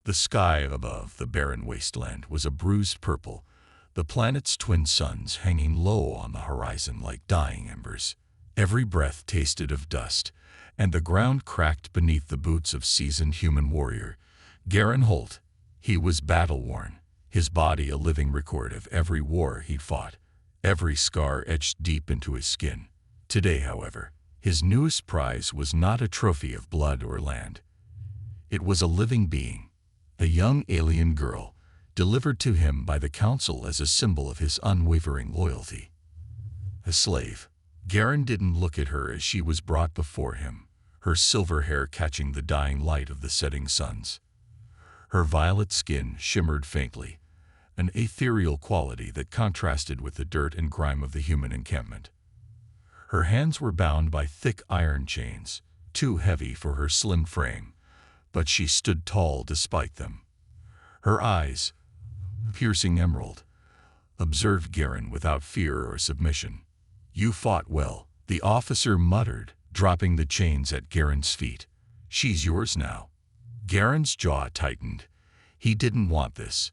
The sky above the barren wasteland was a bruised purple, the planet's twin suns hanging low on the horizon like dying embers. Every breath tasted of dust, and the ground cracked beneath the boots of seasoned human warrior Garen Holt. He was battle-worn, his body a living record of every war he'd fought, every scar etched deep into his skin. Today, however, his newest prize was not a trophy of blood or land. It was a living being, a young alien girl, delivered to him by the Council as a symbol of his unwavering loyalty. A slave. Garen didn't look at her as she was brought before him, her silver hair catching the dying light of the setting suns. Her violet skin shimmered faintly, an ethereal quality that contrasted with the dirt and grime of the human encampment. Her hands were bound by thick iron chains, too heavy for her slim frame, but she stood tall despite them. Her eyes, piercing emerald, observed Garen without fear or submission. "You fought well," the officer muttered, dropping the chains at Garen's feet. "She's yours now." Garen's jaw tightened. He didn't want this,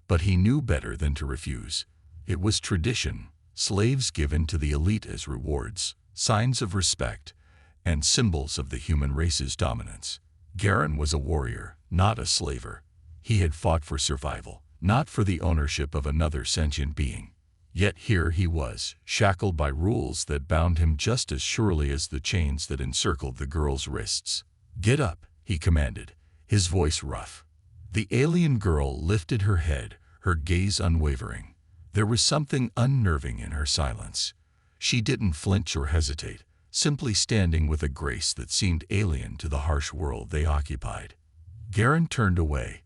but he knew better than to refuse. It was tradition, slaves given to the elite as rewards, signs of respect, and symbols of the human race's dominance. Garen was a warrior, not a slaver. He had fought for survival, not for the ownership of another sentient being. Yet here he was, shackled by rules that bound him just as surely as the chains that encircled the girl's wrists. "Get up," he commanded, his voice rough. The alien girl lifted her head, her gaze unwavering. There was something unnerving in her silence. She didn't flinch or hesitate, simply standing with a grace that seemed alien to the harsh world they occupied. Garen turned away,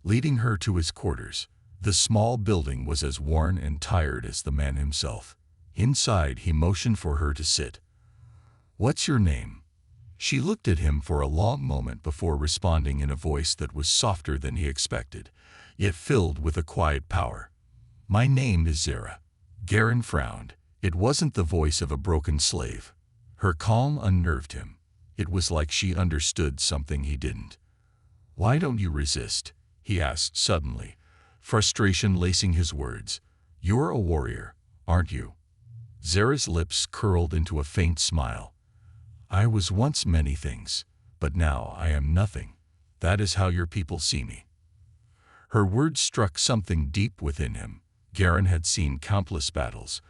leading her to his quarters. The small building was as worn and tired as the man himself. Inside, he motioned for her to sit. "What's your name?" She looked at him for a long moment before responding in a voice that was softer than he expected, yet filled with a quiet power. "My name is Zara." Garen frowned. It wasn't the voice of a broken slave. Her calm unnerved him. It was like she understood something he didn't. "Why don't you resist?" he asked suddenly, frustration lacing his words. "You're a warrior, aren't you?" Zara's lips curled into a faint smile. "I was once many things, but now I am nothing. That is how your people see me." Her words struck something deep within him. Garen had seen countless battles,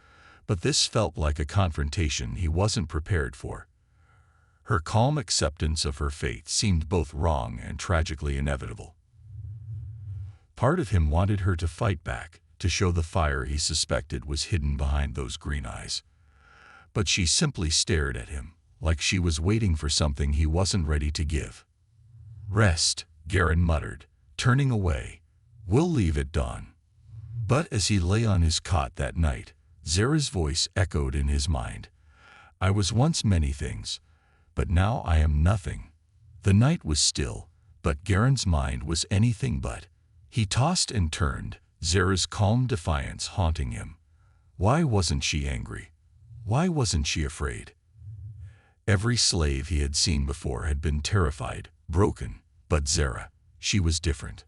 but this felt like a confrontation he wasn't prepared for. Her calm acceptance of her fate seemed both wrong and tragically inevitable. Part of him wanted her to fight back, to show the fire he suspected was hidden behind those green eyes. But she simply stared at him, like she was waiting for something he wasn't ready to give. "Rest," Garen muttered, turning away. "We'll leave at dawn." But as he lay on his cot that night, Zara's voice echoed in his mind. "I was once many things, but now I am nothing." The night was still, but Garen's mind was anything but. He tossed and turned, Zara's calm defiance haunting him. Why wasn't she angry? Why wasn't she afraid? Every slave he had seen before had been terrified, broken, but Zara, she was different.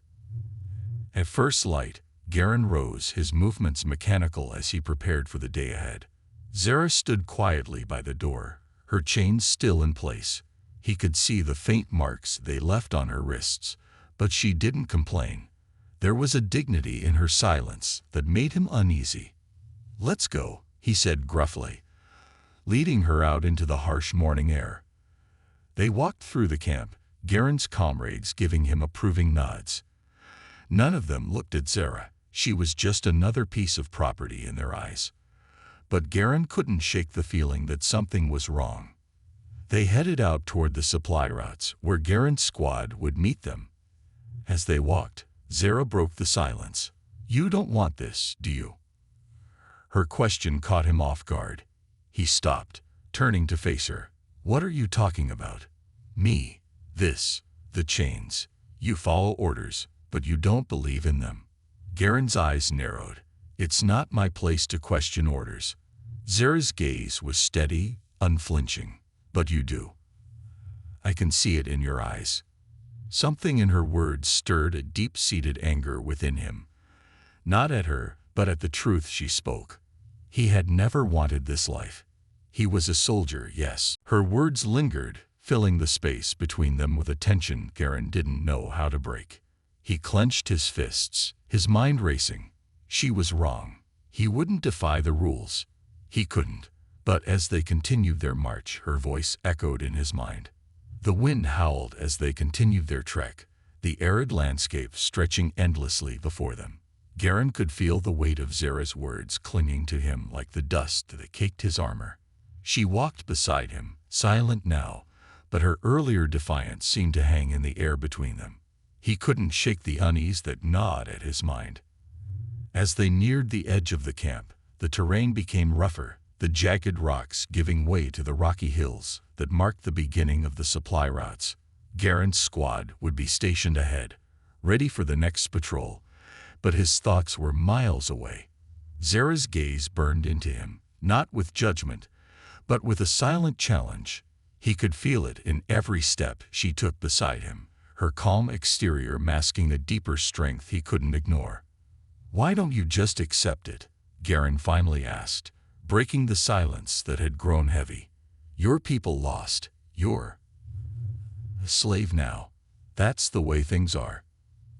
At first light, Garen rose, his movements mechanical as he prepared for the day ahead. Zara stood quietly by the door, her chains still in place. He could see the faint marks they left on her wrists, but she didn't complain. There was a dignity in her silence that made him uneasy. "Let's go," he said gruffly, leading her out into the harsh morning air. They walked through the camp, Garen's comrades giving him approving nods. None of them looked at Zara. She was just another piece of property in their eyes. But Garen couldn't shake the feeling that something was wrong. They headed out toward the supply routes, where Garen's squad would meet them. As they walked, Zara broke the silence. "You don't want this, do you?" Her question caught him off guard. He stopped, turning to face her. "What are you talking about?" "Me. This. The chains. You follow orders, but you don't believe in them." Garen's eyes narrowed. "It's not my place to question orders." Zara's gaze was steady, unflinching. "But you do. I can see it in your eyes." Something in her words stirred a deep-seated anger within him. Not at her, but at the truth she spoke. He had never wanted this life. He was a soldier, yes. Her words lingered, filling the space between them with a tension Garen didn't know how to break. He clenched his fists, his mind racing. She was wrong. He wouldn't defy the rules. He couldn't. But as they continued their march, her voice echoed in his mind. The wind howled as they continued their trek, the arid landscape stretching endlessly before them. Garen could feel the weight of Zara's words clinging to him like the dust that caked his armor. She walked beside him, silent now, but her earlier defiance seemed to hang in the air between them. He couldn't shake the unease that gnawed at his mind. As they neared the edge of the camp, the terrain became rougher, the jagged rocks giving way to the rocky hills that marked the beginning of the supply routes. Garen's squad would be stationed ahead, ready for the next patrol, but his thoughts were miles away. Zara's gaze burned into him, not with judgment, but with a silent challenge. He could feel it in every step she took beside him, her calm exterior masking a deeper strength he couldn't ignore. "Why don't you just accept it?" Garen finally asked, breaking the silence that had grown heavy. "Your people lost. You're a slave now. That's the way things are."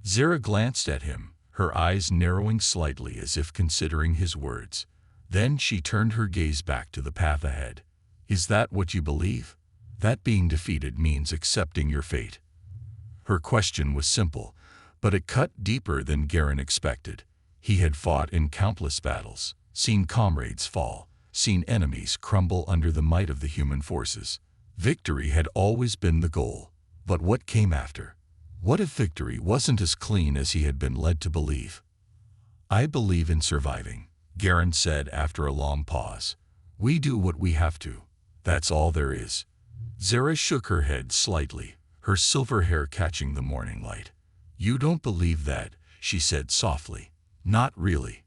Zara glanced at him, her eyes narrowing slightly as if considering his words. Then she turned her gaze back to the path ahead. "Is that what you believe? That being defeated means accepting your fate?" Her question was simple, but it cut deeper than Garen expected. He had fought in countless battles, seen comrades fall, seen enemies crumble under the might of the human forces. Victory had always been the goal. But what came after? What if victory wasn't as clean as he had been led to believe? "I believe in surviving," Garen said after a long pause. "We do what we have to. That's all there is." Zara shook her head slightly, her silver hair catching the morning light. "You don't believe that," she said softly. "Not really.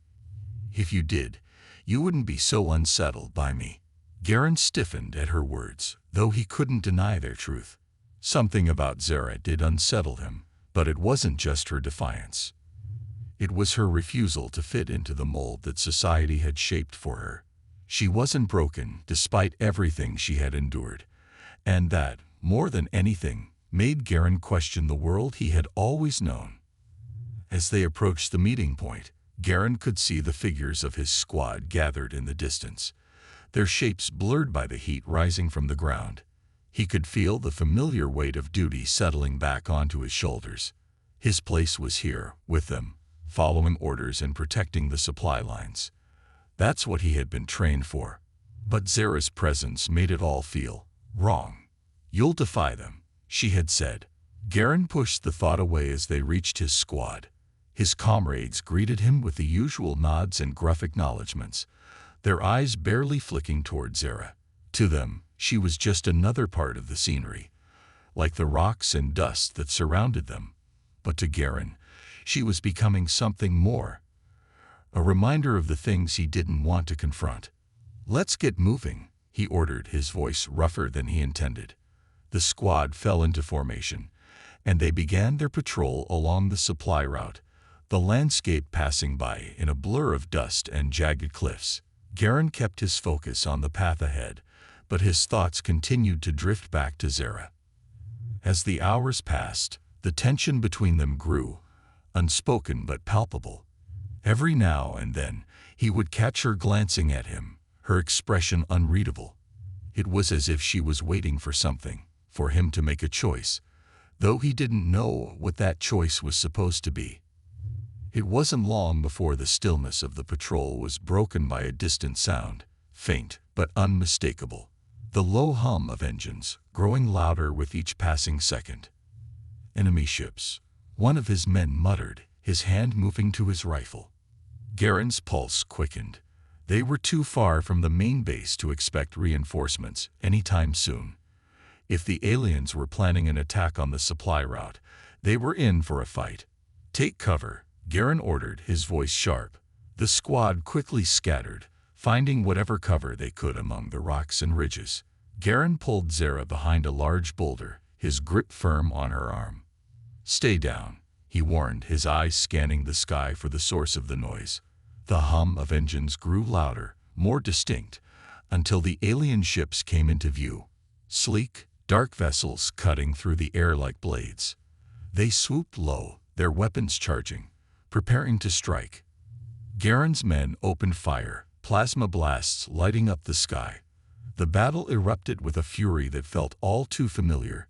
If you did, you wouldn't be so unsettled by me." Garen stiffened at her words, though he couldn't deny their truth. Something about Zara did unsettle him, but it wasn't just her defiance. It was her refusal to fit into the mold that society had shaped for her. She wasn't broken, despite everything she had endured. And that, more than anything, made Garen question the world he had always known. As they approached the meeting point, Garen could see the figures of his squad gathered in the distance, their shapes blurred by the heat rising from the ground. He could feel the familiar weight of duty settling back onto his shoulders. His place was here, with them, following orders and protecting the supply lines. That's what he had been trained for. But Zara's presence made it all feel wrong. "You'll defy them," she had said. Garen pushed the thought away as they reached his squad. His comrades greeted him with the usual nods and gruff acknowledgments, their eyes barely flicking toward Zara. To them, she was just another part of the scenery, like the rocks and dust that surrounded them. But to Garen, she was becoming something more, a reminder of the things he didn't want to confront. "Let's get moving," he ordered, his voice rougher than he intended. The squad fell into formation, and they began their patrol along the supply route, the landscape passing by in a blur of dust and jagged cliffs. Garen kept his focus on the path ahead, but his thoughts continued to drift back to Zara. As the hours passed, the tension between them grew, unspoken but palpable. Every now and then, he would catch her glancing at him, her expression unreadable. It was as if she was waiting for something, for him to make a choice, though he didn't know what that choice was supposed to be. It wasn't long before the stillness of the patrol was broken by a distant sound, faint but unmistakable. The low hum of engines, growing louder with each passing second. "Enemy ships," one of his men muttered, his hand moving to his rifle. Garen's pulse quickened. They were too far from the main base to expect reinforcements anytime soon. If the aliens were planning an attack on the supply route, they were in for a fight. "Take cover," Garen ordered, his voice sharp. The squad quickly scattered, finding whatever cover they could among the rocks and ridges. Garen pulled Zara behind a large boulder, his grip firm on her arm. "Stay down," he warned, his eyes scanning the sky for the source of the noise. The hum of engines grew louder, more distinct, until the alien ships came into view. Sleek, dark vessels cutting through the air like blades. They swooped low, their weapons charging, preparing to strike. Garen's men opened fire, plasma blasts lighting up the sky. The battle erupted with a fury that felt all too familiar,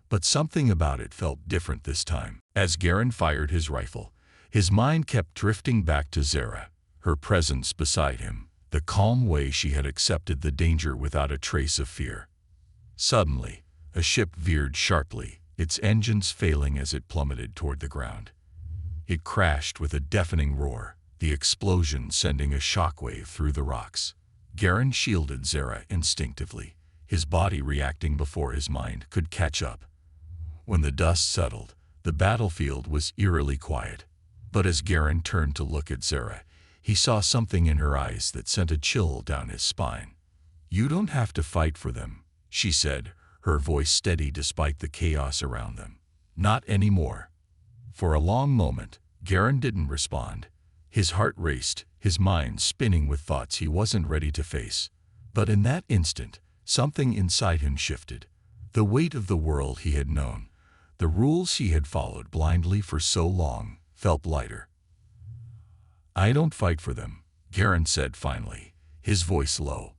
but something about it felt different this time. As Garen fired his rifle, his mind kept drifting back to Zara, her presence beside him, the calm way she had accepted the danger without a trace of fear. Suddenly, a ship veered sharply, its engines failing as it plummeted toward the ground. It crashed with a deafening roar, the explosion sending a shockwave through the rocks. Garen shielded Zara instinctively, his body reacting before his mind could catch up. When the dust settled, the battlefield was eerily quiet. But as Garen turned to look at Zara, he saw something in her eyes that sent a chill down his spine. "You don't have to fight for them," she said, her voice steady despite the chaos around them. "Not anymore." For a long moment, Garen didn't respond. His heart raced, his mind spinning with thoughts he wasn't ready to face. But in that instant, something inside him shifted. The weight of the world he had known, the rules he had followed blindly for so long, felt lighter. "I don't fight for them," Garen said finally, his voice low.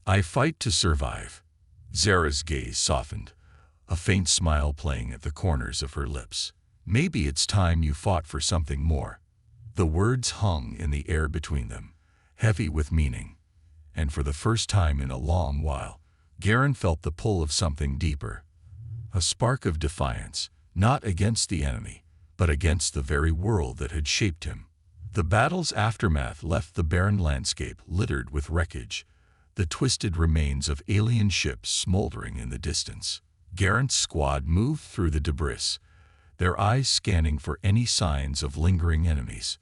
"I fight to survive." Zara's gaze softened, a faint smile playing at the corners of her lips. "Maybe it's time you fought for something more." The words hung in the air between them, heavy with meaning. And for the first time in a long while, Garen felt the pull of something deeper. A spark of defiance, not against the enemy, but against the very world that had shaped him. The battle's aftermath left the barren landscape littered with wreckage, the twisted remains of alien ships smoldering in the distance. Garen's squad moved through the debris, their eyes scanning for any signs of lingering enemies.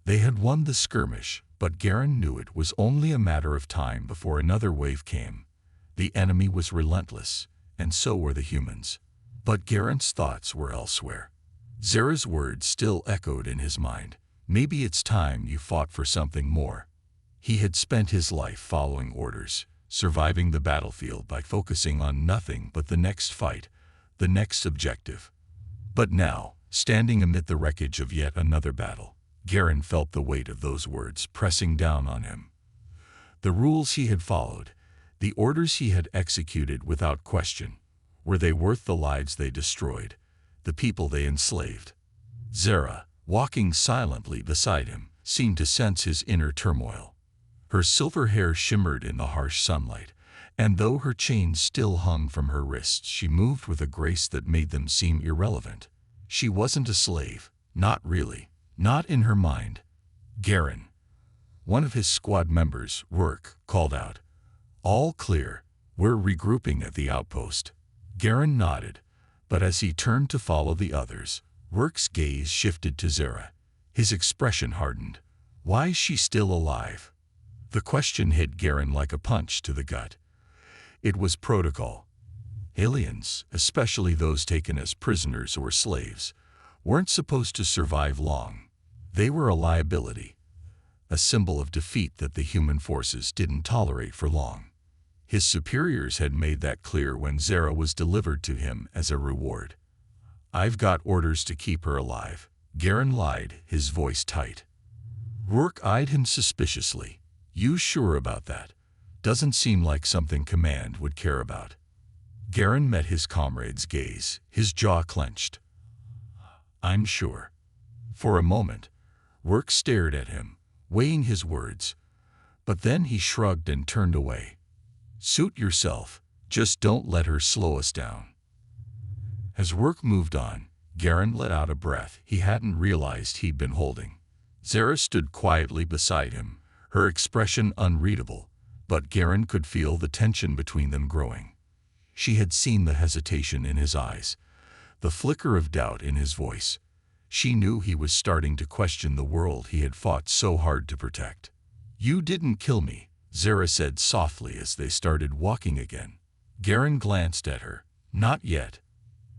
They had won the skirmish, but Garen knew it was only a matter of time before another wave came. The enemy was relentless, and so were the humans. But Garen's thoughts were elsewhere. Zara's words still echoed in his mind. "Maybe it's time you fought for something more." He had spent his life following orders, surviving the battlefield by focusing on nothing but the next fight, the next objective. But now, standing amid the wreckage of yet another battle, Garen felt the weight of those words pressing down on him. The rules he had followed, the orders he had executed without question, were they worth the lives they destroyed, the people they enslaved? Zara, walking silently beside him, seemed to sense his inner turmoil. Her silver hair shimmered in the harsh sunlight, and though her chains still hung from her wrists, she moved with a grace that made them seem irrelevant. She wasn't a slave, not really, not in her mind. "Garen." One of his squad members, Orc, called out. "All clear, we're regrouping at the outpost." Garen nodded, but as he turned to follow the others, Orc's gaze shifted to Zara. His expression hardened. Why is she still alive? The question hit Garen like a punch to the gut. It was protocol. Aliens, especially those taken as prisoners or slaves, weren't supposed to survive long. They were a liability, a symbol of defeat that the human forces didn't tolerate for long. His superiors had made that clear when Zara was delivered to him as a reward. "I've got orders to keep her alive," Garen lied, his voice tight. Rourke eyed him suspiciously. "You sure about that? Doesn't seem like something Command would care about." Garen met his comrade's gaze, his jaw clenched. "I'm sure." For a moment, Rourke stared at him, weighing his words, but then he shrugged and turned away. "Suit yourself, just don't let her slow us down." As Rourke moved on, Garen let out a breath he hadn't realized he'd been holding. Zara stood quietly beside him, her expression unreadable, but Garen could feel the tension between them growing. She had seen the hesitation in his eyes, the flicker of doubt in his voice. She knew he was starting to question the world he had fought so hard to protect. "You didn't kill me," Zara said softly as they started walking again. Garen glanced at her. "Not yet."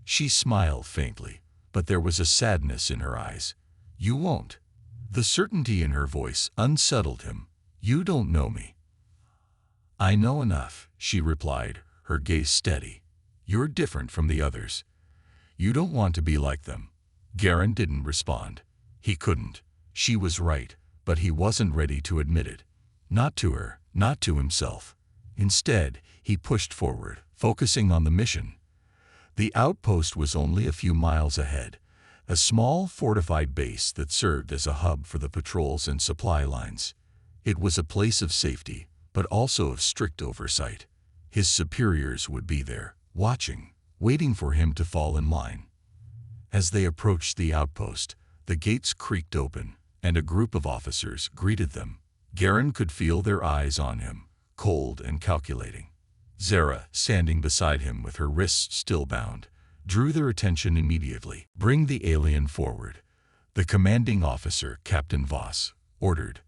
She smiled faintly. but there was a sadness in her eyes. "You won't." The certainty in her voice unsettled him. "You don't know me." "I know enough," she replied, her gaze steady. "You're different from the others. You don't want to be like them." Garen didn't respond. He couldn't. She was right, but he wasn't ready to admit it. Not to her, not to himself. Instead, he pushed forward, focusing on the mission. The outpost was only a few miles ahead, a small fortified base that served as a hub for the patrols and supply lines. It was a place of safety, but also of strict oversight. His superiors would be there, watching, waiting for him to fall in line. As they approached the outpost, the gates creaked open, and a group of officers greeted them. Garen could feel their eyes on him, cold and calculating. Zara, standing beside him with her wrists still bound, drew their attention immediately. "Bring the alien forward," the commanding officer, Captain Voss, ordered.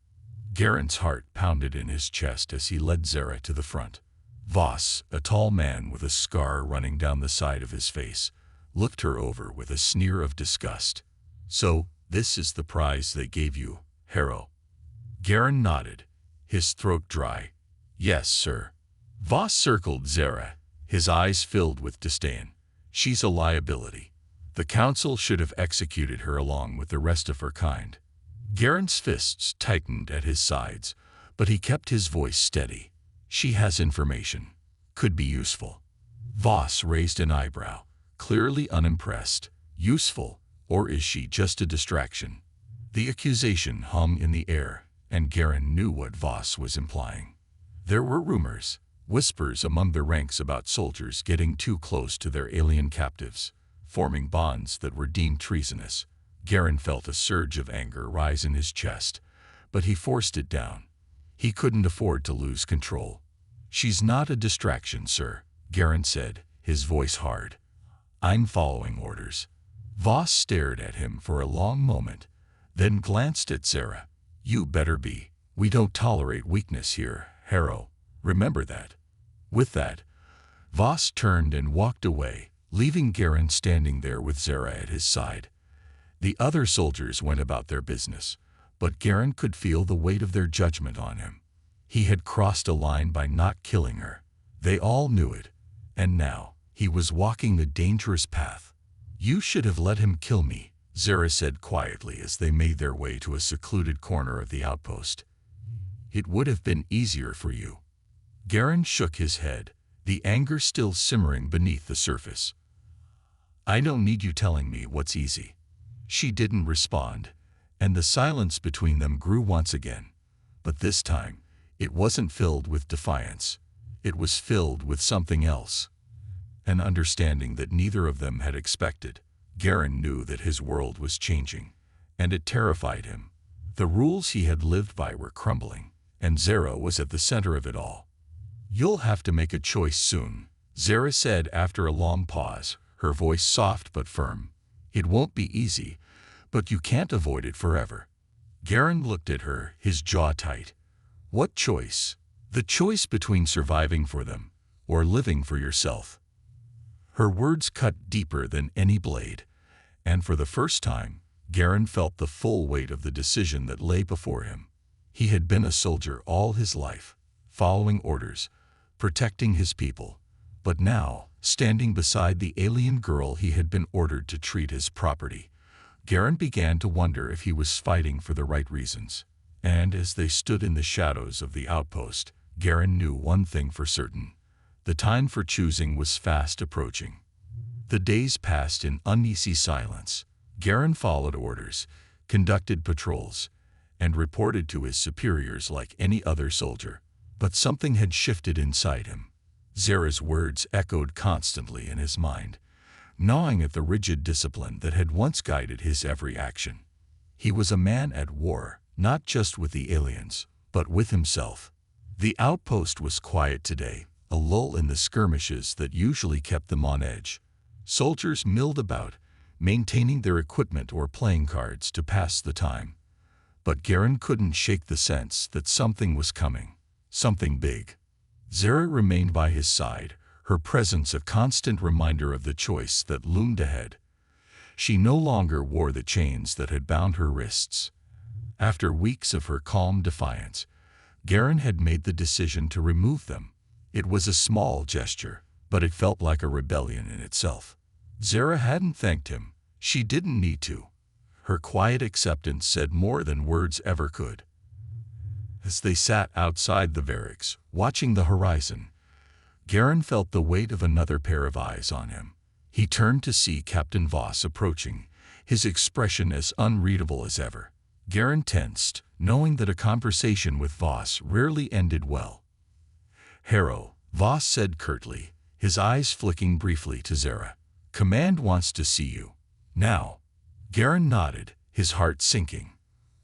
Garen's heart pounded in his chest as he led Zara to the front. Voss, a tall man with a scar running down the side of his face, looked her over with a sneer of disgust. "So, this is the prize they gave you, Harrow?" Garen nodded, his throat dry. "Yes, sir." Voss circled Zara, his eyes filled with disdain. "She's a liability. The council should have executed her along with the rest of her kind." Garen's fists tightened at his sides, but he kept his voice steady. "She has information. Could be useful." Voss raised an eyebrow, clearly unimpressed. "Useful, or is she just a distraction?" The accusation hung in the air, and Garen knew what Voss was implying. There were rumors, whispers among the ranks about soldiers getting too close to their alien captives, forming bonds that were deemed treasonous. Garen felt a surge of anger rise in his chest, but he forced it down. He couldn't afford to lose control. "She's not a distraction, sir," Garen said, his voice hard. "I'm following orders." Voss stared at him for a long moment, then glanced at Zara. "You better be. We don't tolerate weakness here, Harrow. Remember that." With that, Voss turned and walked away, leaving Garen standing there with Zara at his side. The other soldiers went about their business, but Garen could feel the weight of their judgment on him. He had crossed a line by not killing her. They all knew it, and now he was walking a dangerous path. "You should have let him kill me," Zara said quietly as they made their way to a secluded corner of the outpost. "It would have been easier for you." Garen shook his head, the anger still simmering beneath the surface. "I don't need you telling me what's easy." She didn't respond, and the silence between them grew once again. But this time, it wasn't filled with defiance. It was filled with something else. An understanding that neither of them had expected. Garen knew that his world was changing, and it terrified him. The rules he had lived by were crumbling, and Zara was at the center of it all. "You'll have to make a choice soon," Zara said after a long pause, her voice soft but firm. "It won't be easy, but you can't avoid it forever." Garen looked at her, his jaw tight. "What choice?" "The choice between surviving for them, or living for yourself." Her words cut deeper than any blade, and for the first time, Garen felt the full weight of the decision that lay before him. He had been a soldier all his life, following orders, protecting his people. But now, standing beside the alien girl he had been ordered to treat as property, Garen began to wonder if he was fighting for the right reasons. And as they stood in the shadows of the outpost, Garen knew one thing for certain. The time for choosing was fast approaching. The days passed in uneasy silence. Garen followed orders, conducted patrols, and reported to his superiors like any other soldier. But something had shifted inside him. Zara's words echoed constantly in his mind, gnawing at the rigid discipline that had once guided his every action. He was a man at war, not just with the aliens, but with himself. The outpost was quiet today, a lull in the skirmishes that usually kept them on edge. Soldiers milled about, maintaining their equipment or playing cards to pass the time. But Garen couldn't shake the sense that something was coming, something big. Zara remained by his side, her presence a constant reminder of the choice that loomed ahead. She no longer wore the chains that had bound her wrists. After weeks of her calm defiance, Garen had made the decision to remove them. It was a small gesture, but it felt like a rebellion in itself. Zara hadn't thanked him. She didn't need to. Her quiet acceptance said more than words ever could. As they sat outside the barracks, watching the horizon, Garen felt the weight of another pair of eyes on him. He turned to see Captain Voss approaching, his expression as unreadable as ever. Garen tensed, knowing that a conversation with Voss rarely ended well. "Harrow," Voss said curtly, his eyes flicking briefly to Zara. "Command wants to see you. Now." Garen nodded, his heart sinking.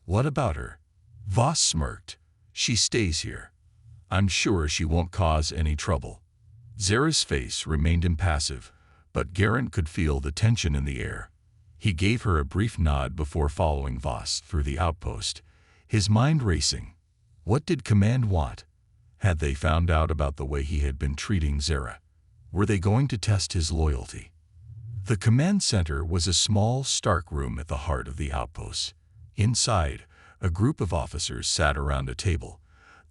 "What about her?" Voss smirked. "She stays here. I'm sure she won't cause any trouble." Zara's face remained impassive, but Garen could feel the tension in the air. He gave her a brief nod before following Voss through the outpost, his mind racing. What did Command want? Had they found out about the way he had been treating Zara? Were they going to test his loyalty? The command center was a small, stark room at the heart of the outpost. Inside, a group of officers sat around a table,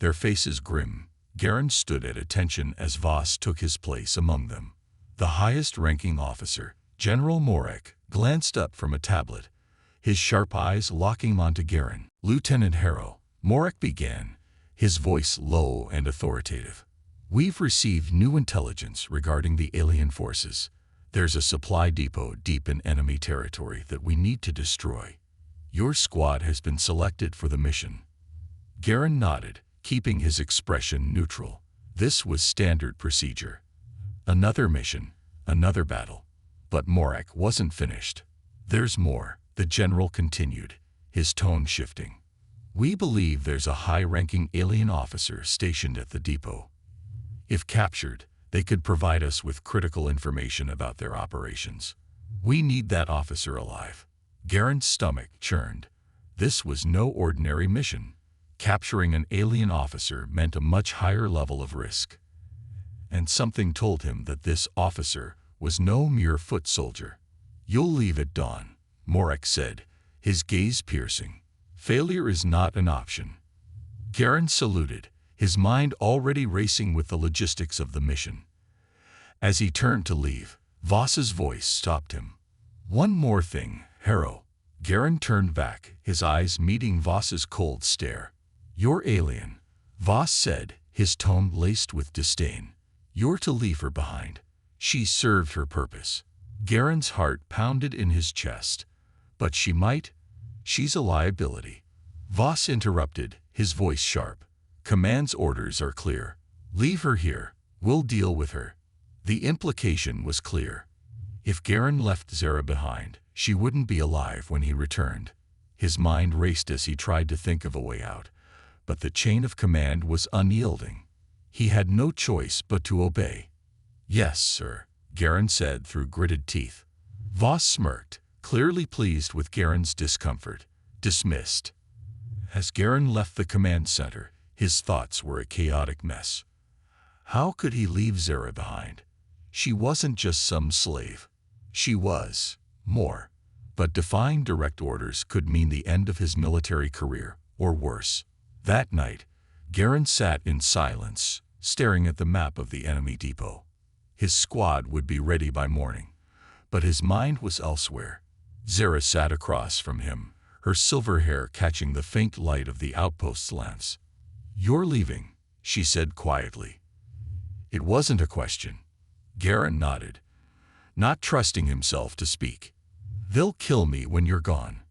their faces grim. Garen stood at attention as Voss took his place among them. The highest-ranking officer, General Morek, glanced up from a tablet, his sharp eyes locking onto Garen. "Lieutenant Harrow," Morek began, his voice low and authoritative. "We've received new intelligence regarding the alien forces. There's a supply depot deep in enemy territory that we need to destroy. Your squad has been selected for the mission." Garen nodded, keeping his expression neutral. This was standard procedure. Another mission, another battle. But Morek wasn't finished. "There's more," the general continued, his tone shifting. "We believe there's a high-ranking alien officer stationed at the depot. If captured, they could provide us with critical information about their operations. We need that officer alive." Garen's stomach churned. This was no ordinary mission. Capturing an alien officer meant a much higher level of risk. And something told him that this officer was no mere foot soldier. "You'll leave at dawn," Morek said, his gaze piercing. "Failure is not an option." Garen saluted, his mind already racing with the logistics of the mission. As he turned to leave, Voss's voice stopped him. "One more thing, Harrow." Garen turned back, his eyes meeting Voss's cold stare. "You're alien," Voss said, his tone laced with disdain. "You're to leave her behind. She served her purpose." Garen's heart pounded in his chest. "But she might. She's a liability." Voss interrupted, his voice sharp. "Command's orders are clear. Leave her here. We'll deal with her." The implication was clear. If Garen left Zara behind, she wouldn't be alive when he returned. His mind raced as he tried to think of a way out, but the chain of command was unyielding. He had no choice but to obey. "Yes, sir," Garen said through gritted teeth. Voss smirked, clearly pleased with Garen's discomfort. Dismissed. As Garen left the command center, his thoughts were a chaotic mess. How could he leave Zara behind? She wasn't just some slave. She was more. But defying direct orders could mean the end of his military career, or worse. That night, Garen sat in silence, staring at the map of the enemy depot. His squad would be ready by morning, but his mind was elsewhere. Zara sat across from him, her silver hair catching the faint light of the outpost's lamps. "You're leaving," she said quietly. It wasn't a question. Garen nodded, not trusting himself to speak. "They'll kill me when you're gone."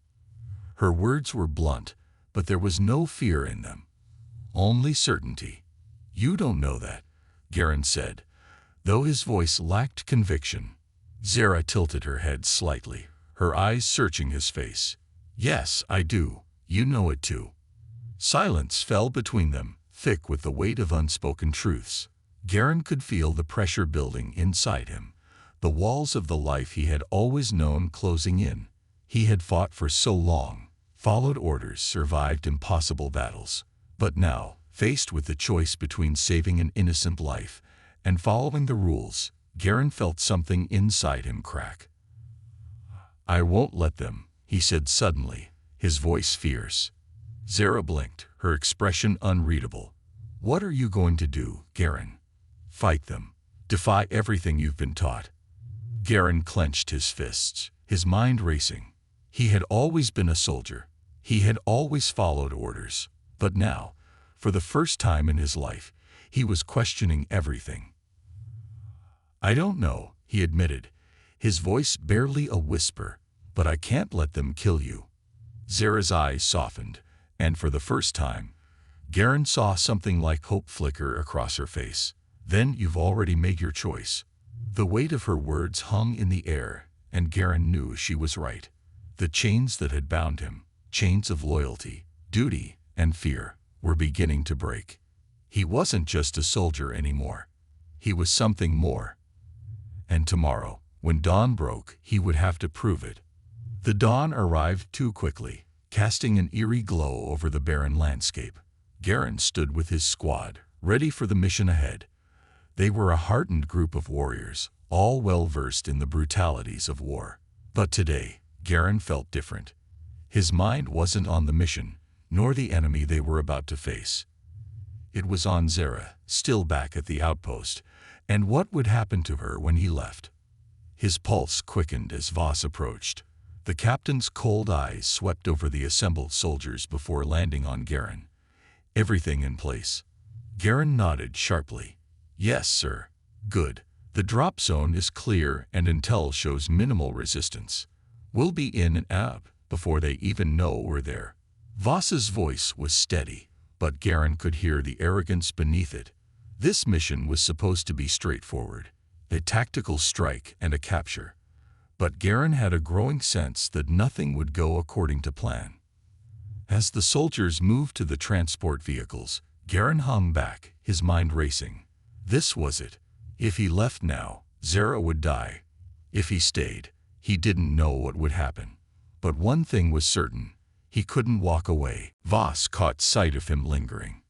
Her words were blunt, but there was no fear in them. Only certainty. "You don't know that," Garen said, though his voice lacked conviction. Zara tilted her head slightly, her eyes searching his face. "Yes, I do. You know it too." Silence fell between them, thick with the weight of unspoken truths. Garen could feel the pressure building inside him, the walls of the life he had always known closing in. He had fought for so long, followed orders, survived impossible battles. But now, faced with the choice between saving an innocent life and following the rules, Garen felt something inside him crack. I won't let them, he said suddenly, his voice fierce. Zara blinked, her expression unreadable. What are you going to do, Garen? Fight them. Defy everything you've been taught. Garen clenched his fists, his mind racing. He had always been a soldier. He had always followed orders. But now, for the first time in his life, he was questioning everything. I don't know, he admitted, his voice barely a whisper, but I can't let them kill you. Zara's eyes softened, and for the first time, Garen saw something like hope flicker across her face. Then you've already made your choice. The weight of her words hung in the air, and Garen knew she was right. The chains that had bound him, chains of loyalty, duty, and fear, were beginning to break. He wasn't just a soldier anymore. He was something more. And tomorrow, when dawn broke, he would have to prove it. The dawn arrived too quickly, casting an eerie glow over the barren landscape. Garen stood with his squad, ready for the mission ahead. They were a hardened group of warriors, all well-versed in the brutalities of war. But today, Garen felt different. His mind wasn't on the mission, nor the enemy they were about to face. It was on Zara, still back at the outpost, and what would happen to her when he left. His pulse quickened as Voss approached. The captain's cold eyes swept over the assembled soldiers before landing on Garen. Everything in place. Garen nodded sharply. Yes, sir. Good. The drop zone is clear and intel shows minimal resistance. We'll be in and out before they even know we're there. Voss's voice was steady, but Garen could hear the arrogance beneath it. This mission was supposed to be straightforward, a tactical strike and a capture. But Garen had a growing sense that nothing would go according to plan. As the soldiers moved to the transport vehicles, Garen hung back, his mind racing. This was it. If he left now, Zara would die. If he stayed, he didn't know what would happen. But one thing was certain. He couldn't walk away. Voss caught sight of him lingering.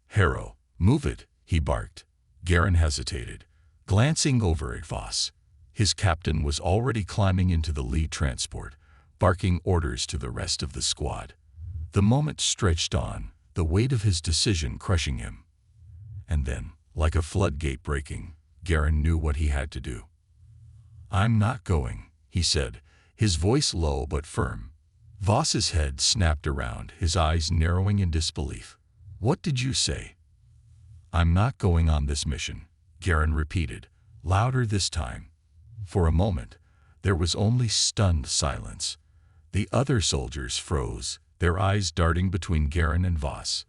Harrow, move it, he barked. Garen hesitated, glancing over at Voss. His captain was already climbing into the lead transport, barking orders to the rest of the squad. The moment stretched on, the weight of his decision crushing him. And then, like a floodgate breaking, Garen knew what he had to do. I'm not going, he said, his voice low but firm. Voss's head snapped around, his eyes narrowing in disbelief. What did you say? I'm not going on this mission, Garen repeated, louder this time. For a moment, there was only stunned silence. The other soldiers froze, their eyes darting between Garen and Voss.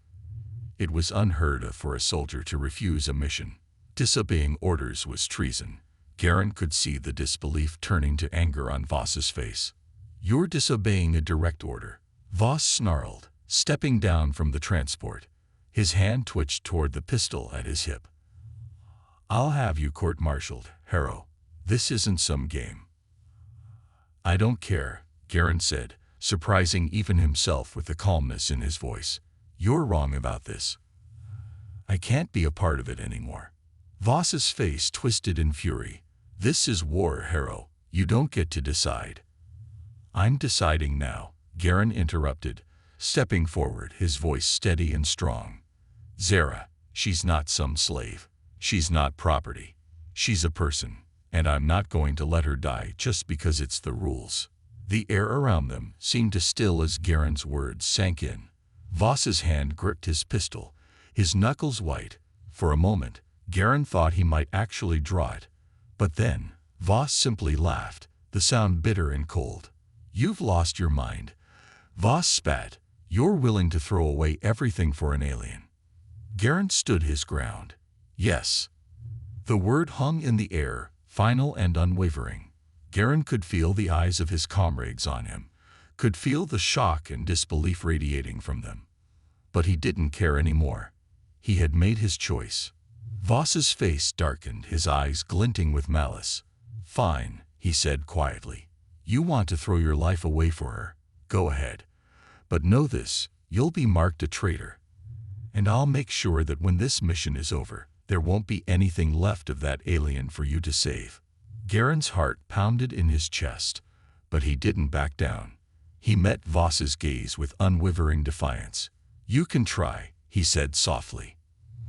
It was unheard of for a soldier to refuse a mission. Disobeying orders was treason. Garen could see the disbelief turning to anger on Voss's face. You're disobeying a direct order, Voss snarled, stepping down from the transport. His hand twitched toward the pistol at his hip. I'll have you court-martialed, Harrow. This isn't some game. I don't care, Garen said, surprising even himself with the calmness in his voice. You're wrong about this. I can't be a part of it anymore. Voss's face twisted in fury. This is war, Harrow. You don't get to decide. I'm deciding now, Garen interrupted, stepping forward, his voice steady and strong. Zara, she's not some slave. She's not property. She's a person, and I'm not going to let her die just because it's the rules. The air around them seemed to still as Garen's words sank in. Voss's hand gripped his pistol, his knuckles white. For a moment, Garen thought he might actually draw it. But then, Voss simply laughed, the sound bitter and cold. You've lost your mind. Voss spat. You're willing to throw away everything for an alien. Garen stood his ground. Yes. The word hung in the air, final and unwavering. Garen could feel the eyes of his comrades on him, could feel the shock and disbelief radiating from them. But he didn't care anymore. He had made his choice. Voss's face darkened, his eyes glinting with malice. Fine, he said quietly. You want to throw your life away for her. Go ahead. But know this, you'll be marked a traitor. And I'll make sure that when this mission is over, there won't be anything left of that alien for you to save. Garen's heart pounded in his chest, But he didn't back down. He met Voss's gaze with unwavering defiance. "You can try," he said softly.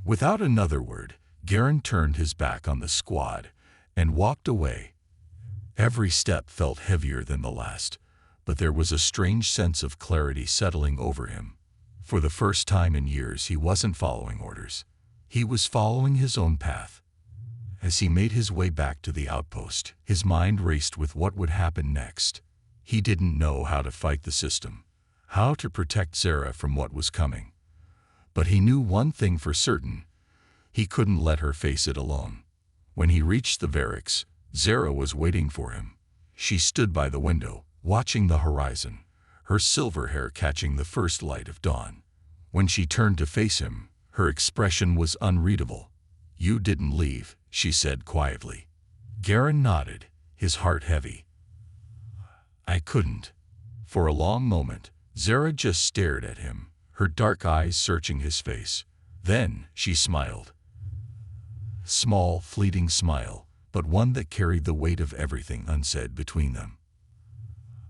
Without another word, Garen turned his back on the squad and walked away. Every step felt heavier than the last, but there was a strange sense of clarity settling over him. For the first time in years, he wasn't following orders. He was following his own path. As he made his way back to the outpost, his mind raced with what would happen next. He didn't know how to fight the system, how to protect Zara from what was coming. But he knew one thing for certain: he couldn't let her face it alone. When he reached the barracks, Zara was waiting for him. She stood by the window, watching the horizon, her silver hair catching the first light of dawn. When she turned to face him, her expression was unreadable. "You didn't leave," she said quietly. Garen nodded, his heart heavy. "I couldn't." For a long moment, Zara just stared at him, her dark eyes searching his face. Then she smiled. Small, fleeting smile, but one that carried the weight of everything unsaid between them.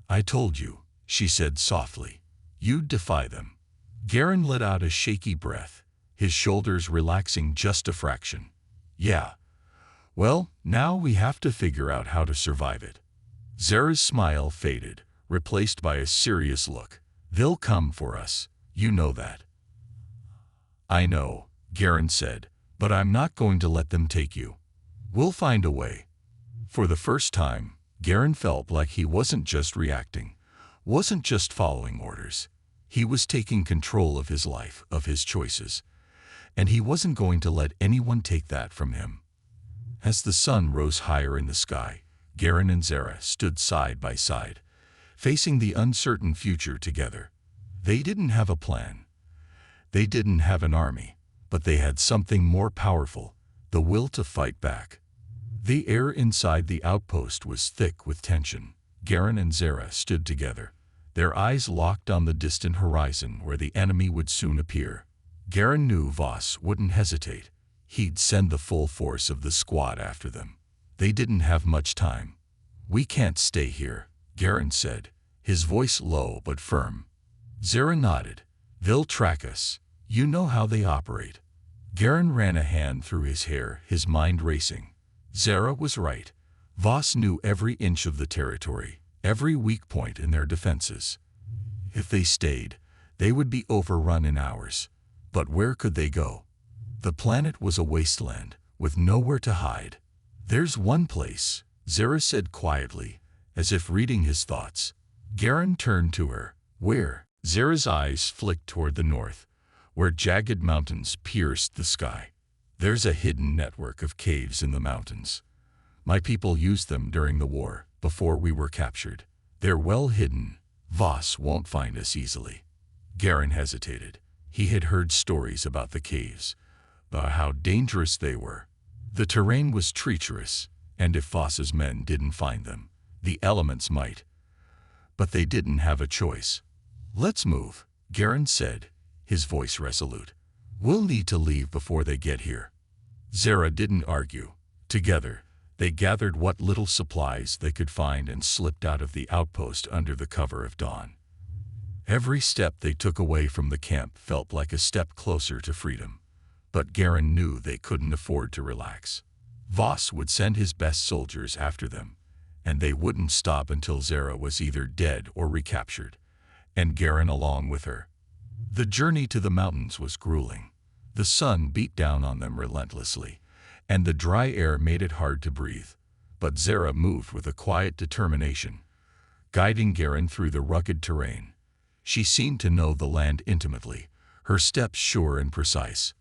"I told you," she said softly. "You'd defy them." Garen let out a shaky breath, his shoulders relaxing just a fraction. "Yeah. Well, now we have to figure out how to survive it." Zara's smile faded, replaced by a serious look. "They'll come for us, you know that." "I know," Garen said, "but I'm not going to let them take you. We'll find a way." For the first time, Garen felt like he wasn't just reacting, wasn't just following orders. He was taking control of his life, of his choices, and he wasn't going to let anyone take that from him. As the sun rose higher in the sky, Garen and Zara stood side by side, facing the uncertain future together. They didn't have a plan. They didn't have an army, but they had something more powerful: the will to fight back. The air inside the outpost was thick with tension. Garen and Zara stood together, their eyes locked on the distant horizon where the enemy would soon appear. Garen knew Voss wouldn't hesitate. He'd send the full force of the squad after them. They didn't have much time. "We can't stay here," Garen said, his voice low but firm. Zara nodded. "They'll track us. You know how they operate." Garen ran a hand through his hair, his mind racing. Zara was right. Voss knew every inch of the territory, every weak point in their defenses. If they stayed, they would be overrun in hours. But where could they go? The planet was a wasteland, with nowhere to hide. "There's one place," Zara said quietly, as if reading his thoughts. Garen turned to her. "Where?" Zara's eyes flicked toward the north, where jagged mountains pierced the sky. "There's a hidden network of caves in the mountains. My people used them during the war, before we were captured. They're well hidden. Voss won't find us easily." Garen hesitated. He had heard stories about the caves, about how dangerous they were. The terrain was treacherous, and if Voss's men didn't find them, the elements might. But they didn't have a choice. "Let's move," Garen said, his voice resolute. "We'll need to leave before they get here." Zara didn't argue. Together, they gathered what little supplies they could find and slipped out of the outpost under the cover of dawn. Every step they took away from the camp felt like a step closer to freedom. But Garen knew they couldn't afford to relax. Voss would send his best soldiers after them, and they wouldn't stop until Zara was either dead or recaptured, and Garen along with her. The journey to the mountains was grueling. The sun beat down on them relentlessly, and the dry air made it hard to breathe. But Zara moved with a quiet determination, guiding Garen through the rugged terrain. She seemed to know the land intimately, her steps sure and precise.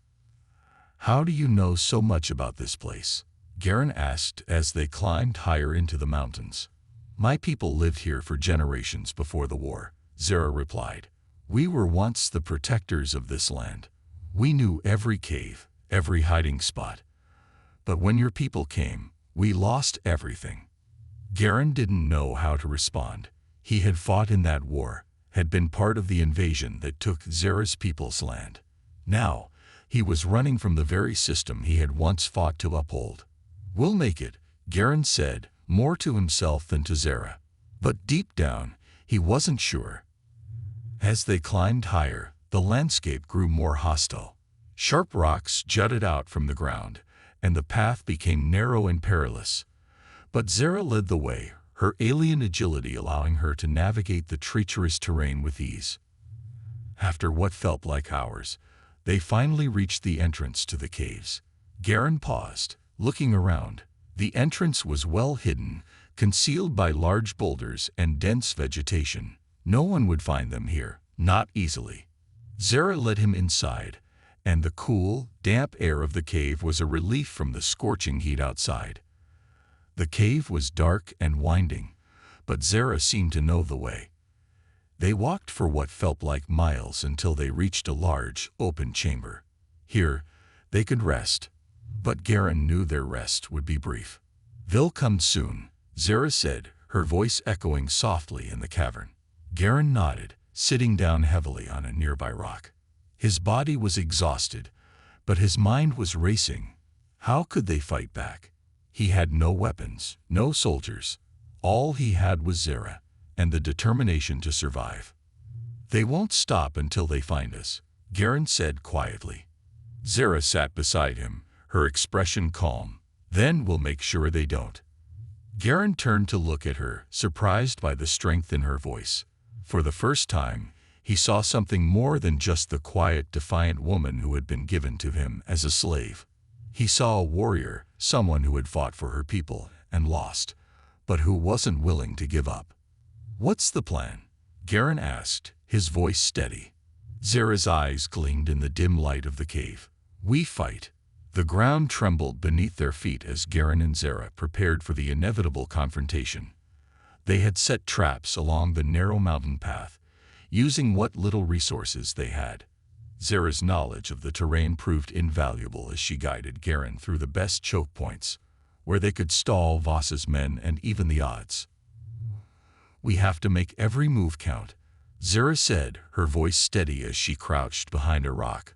"How do you know so much about this place?" Garen asked as they climbed higher into the mountains. "My people lived here for generations before the war," Zara replied. "We were once the protectors of this land. We knew every cave, every hiding spot. But when your people came, we lost everything." Garen didn't know how to respond. He had fought in that war, had been part of the invasion that took Zara's people's land. Now, he was running from the very system he had once fought to uphold. "We'll make it," Garen said, more to himself than to Zara. But deep down, he wasn't sure. As they climbed higher, the landscape grew more hostile. Sharp rocks jutted out from the ground, and the path became narrow and perilous. But Zara led the way, her alien agility allowing her to navigate the treacherous terrain with ease. After what felt like hours, they finally reached the entrance to the caves. Garen paused, looking around. The entrance was well hidden, concealed by large boulders and dense vegetation. No one would find them here, not easily. Zara led him inside, and the cool, damp air of the cave was a relief from the scorching heat outside. The cave was dark and winding, but Zara seemed to know the way. They walked for what felt like miles until they reached a large, open chamber. Here, they could rest, but Garen knew their rest would be brief. "They'll come soon," Zara said, her voice echoing softly in the cavern. Garen nodded, sitting down heavily on a nearby rock. His body was exhausted, but his mind was racing. How could they fight back? He had no weapons, no soldiers. All he had was Zara, and the determination to survive. "They won't stop until they find us," Garen said quietly. Zara sat beside him, her expression calm. "Then we'll make sure they don't." Garen turned to look at her, surprised by the strength in her voice. For the first time, he saw something more than just the quiet, defiant woman who had been given to him as a slave. He saw a warrior, someone who had fought for her people and lost, but who wasn't willing to give up. "What's the plan?" Garen asked, his voice steady. Zara's eyes gleamed in the dim light of the cave. "We fight." The ground trembled beneath their feet as Garen and Zara prepared for the inevitable confrontation. They had set traps along the narrow mountain path, using what little resources they had. Zara's knowledge of the terrain proved invaluable as she guided Garen through the best choke points, where they could stall Voss's men and even the odds. "We have to make every move count," Zara said, her voice steady as she crouched behind a rock,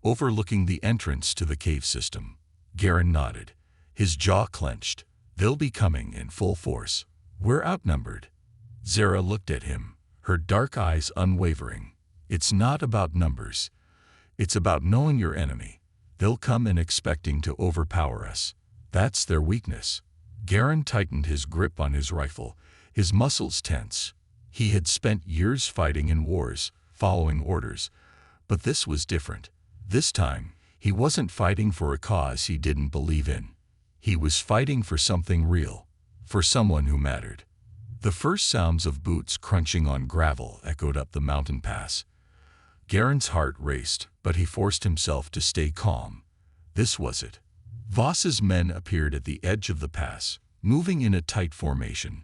overlooking the entrance to the cave system. Garen nodded, his jaw clenched. "They'll be coming in full force. We're outnumbered." Zara looked at him, her dark eyes unwavering. "It's not about numbers. It's about knowing your enemy. They'll come in expecting to overpower us. That's their weakness." Garen tightened his grip on his rifle, his muscles tense. He had spent years fighting in wars, following orders, but this was different. This time, he wasn't fighting for a cause he didn't believe in. He was fighting for something real, for someone who mattered. The first sounds of boots crunching on gravel echoed up the mountain pass. Garen's heart raced, but he forced himself to stay calm. This was it. Voss's men appeared at the edge of the pass, moving in a tight formation.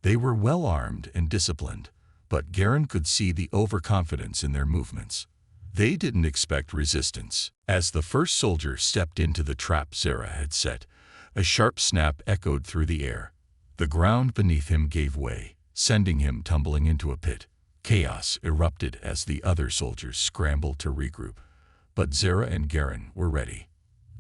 They were well armed and disciplined, but Garen could see the overconfidence in their movements. They didn't expect resistance. As the first soldier stepped into the trap Zara had set, a sharp snap echoed through the air. The ground beneath him gave way, sending him tumbling into a pit. Chaos erupted as the other soldiers scrambled to regroup, but Zara and Garen were ready.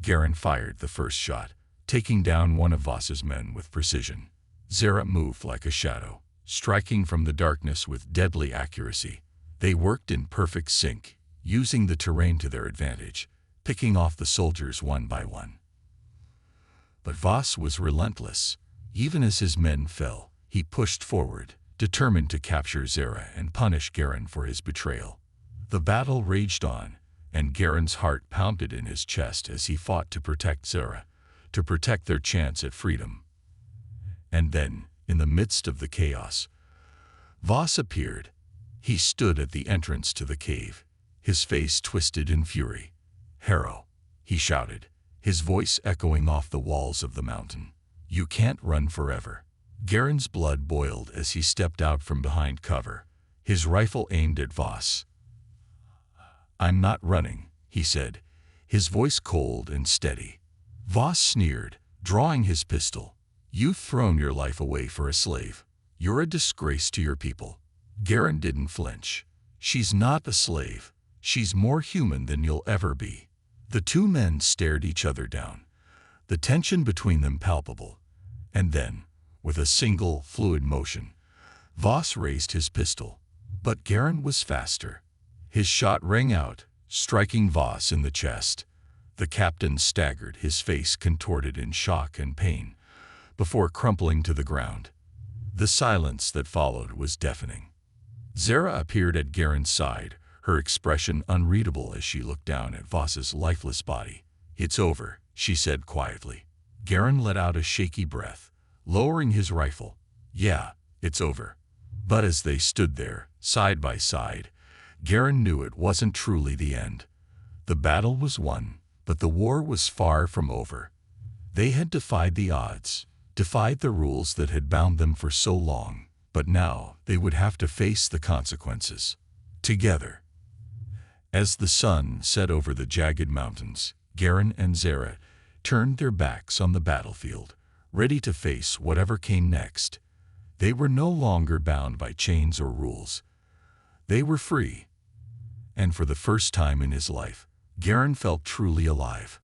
Garen fired the first shot, taking down one of Voss's men with precision. Zara moved like a shadow, striking from the darkness with deadly accuracy. They worked in perfect sync, using the terrain to their advantage, picking off the soldiers one by one. But Voss was relentless. Even as his men fell, he pushed forward, determined to capture Zara and punish Garen for his betrayal. The battle raged on, and Garen's heart pounded in his chest as he fought to protect Zara, to protect their chance at freedom. And then, in the midst of the chaos, Voss appeared. He stood at the entrance to the cave, his face twisted in fury. "Harrow," he shouted, his voice echoing off the walls of the mountain. "You can't run forever." Garen's blood boiled as he stepped out from behind cover, his rifle aimed at Voss. "I'm not running," he said, his voice cold and steady. Voss sneered, drawing his pistol. "You've thrown your life away for a slave. You're a disgrace to your people." Garen didn't flinch. "She's not a slave. She's more human than you'll ever be." The two men stared each other down, the tension between them palpable. And then, with a single, fluid motion, Voss raised his pistol, but Garen was faster. His shot rang out, striking Voss in the chest. The captain staggered, his face contorted in shock and pain, before crumpling to the ground. The silence that followed was deafening. Zara appeared at Garen's side, her expression unreadable as she looked down at Voss's lifeless body. "It's over," she said quietly. Garen let out a shaky breath, lowering his rifle. "Yeah, it's over." But as they stood there, side by side, Garen knew it wasn't truly the end. The battle was won, but the war was far from over. They had defied the odds, defied the rules that had bound them for so long, but now they would have to face the consequences. Together. As the sun set over the jagged mountains, Garen and Zara turned their backs on the battlefield, ready to face whatever came next. They were no longer bound by chains or rules. They were free. And for the first time in his life, Garen felt truly alive.